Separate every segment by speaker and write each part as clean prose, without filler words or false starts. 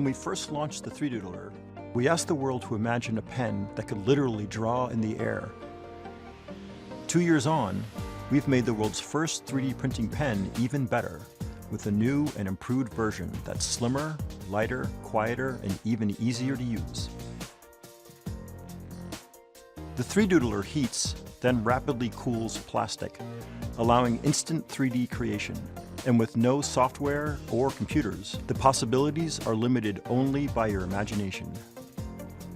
Speaker 1: we first launched the 3Doodler, we asked the world to imagine a pen that could literally draw in the air. 2 years on, we've made the world's first 3D printing pen even better, with a new and improved version that's slimmer, lighter, quieter, and even easier to use. The 3Doodler heats, then rapidly cools plastic, allowing instant 3D creation. And with no software or computers, the possibilities are limited only by your imagination.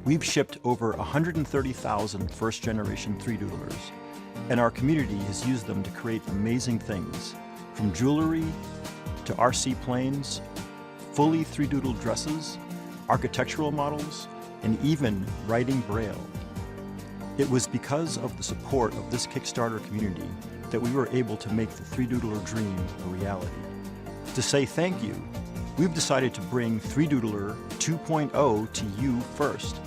Speaker 1: We've shipped over 130,000 first-generation 3Doodlers, and our community has used them to create amazing things, from jewelry to RC planes, fully 3Doodle dresses, architectural models, and even writing Braille. It was because of the support of this Kickstarter community that we were able to make the 3Doodler dream a reality. To say thank you, we've decided to bring 3Doodler 2.0 to you first.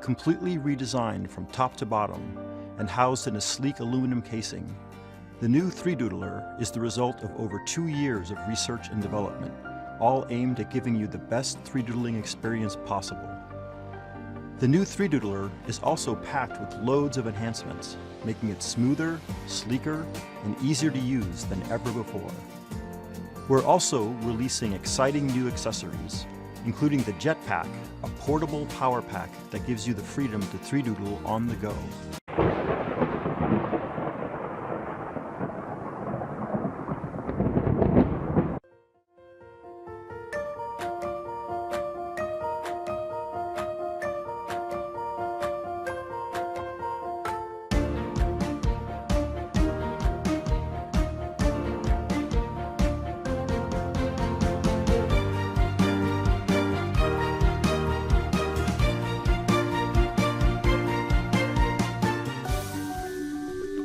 Speaker 1: Completely redesigned from top to bottom and housed in a sleek aluminum casing, the new 3Doodler is the result of over 2 years of research and development, all aimed at giving you the best 3Doodling experience possible. The new 3Doodler is also packed with loads of enhancements, making it smoother, sleeker, and easier to use than ever before. We're also releasing exciting new accessories, including the Jetpack, a portable power pack that gives you the freedom to 3Doodle on the go.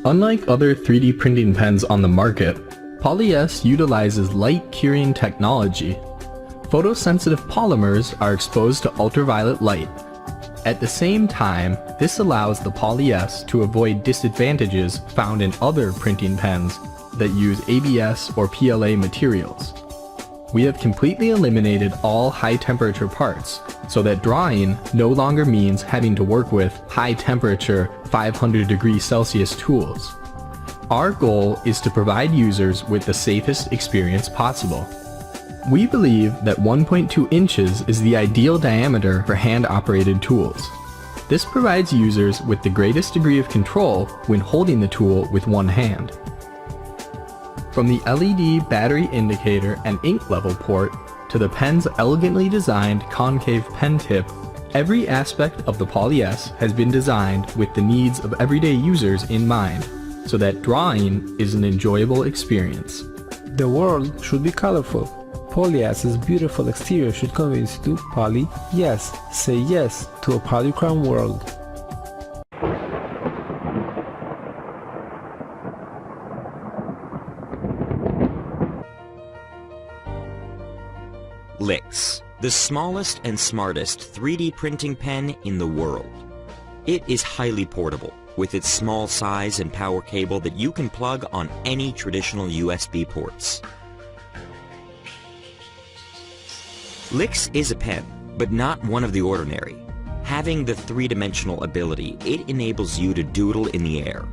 Speaker 2: Unlike other 3D printing pens on the market, Poly-S utilizes light curing technology. Photosensitive polymers are exposed to ultraviolet light. At the same time, this allows the Poly-S to avoid disadvantages found in other printing pens that use ABS or PLA materials. We have completely eliminated all high-temperature parts, so that drawing no longer means having to work with high-temperature 500°C tools. Our goal is to provide users with the safest experience possible. We believe that 1.2 inches is the ideal diameter for hand-operated tools. This provides users with the greatest degree of control when holding the tool with one hand. From the LED battery indicator and ink level port to the pen's elegantly designed concave pen tip, every aspect of the Poly-S has been designed with the needs of everyday users in mind, so that drawing is an enjoyable experience.
Speaker 3: The world should be colorful. Poly-S's beautiful exterior should convince you to Poly-Yes. Say yes to a polychrome world.
Speaker 4: Lix, the smallest and smartest 3D printing pen in the world. It is highly portable, with its small size and power cable that you can plug on any traditional USB ports. Lix is a pen, but not one of the ordinary. Having the three-dimensional ability, it enables you to doodle in the air.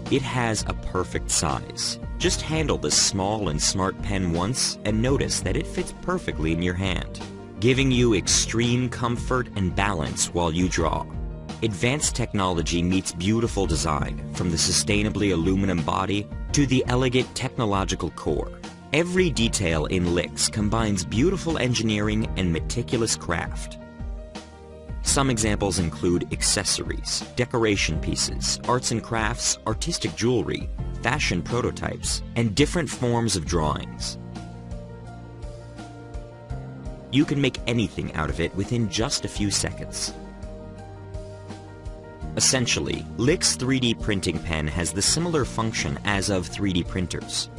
Speaker 4: It has a perfect size. Just handle this small and smart pen once and notice that it fits perfectly in your hand, giving you extreme comfort and balance while you draw. Advanced technology meets beautiful design, from the sustainably aluminum body to the elegant technological core. Every detail in Lix combines beautiful engineering and meticulous craft. Some examples include accessories, decoration pieces, arts and crafts, artistic jewelry, fashion prototypes, and different forms of drawings. You can make anything out of it within just a few seconds. Essentially, Lix 3D printing pen has the similar function as of 3D printers.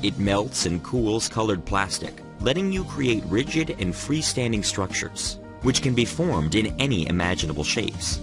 Speaker 4: It melts and cools colored plastic, letting you create rigid and freestanding structures, which can be formed in any imaginable shapes.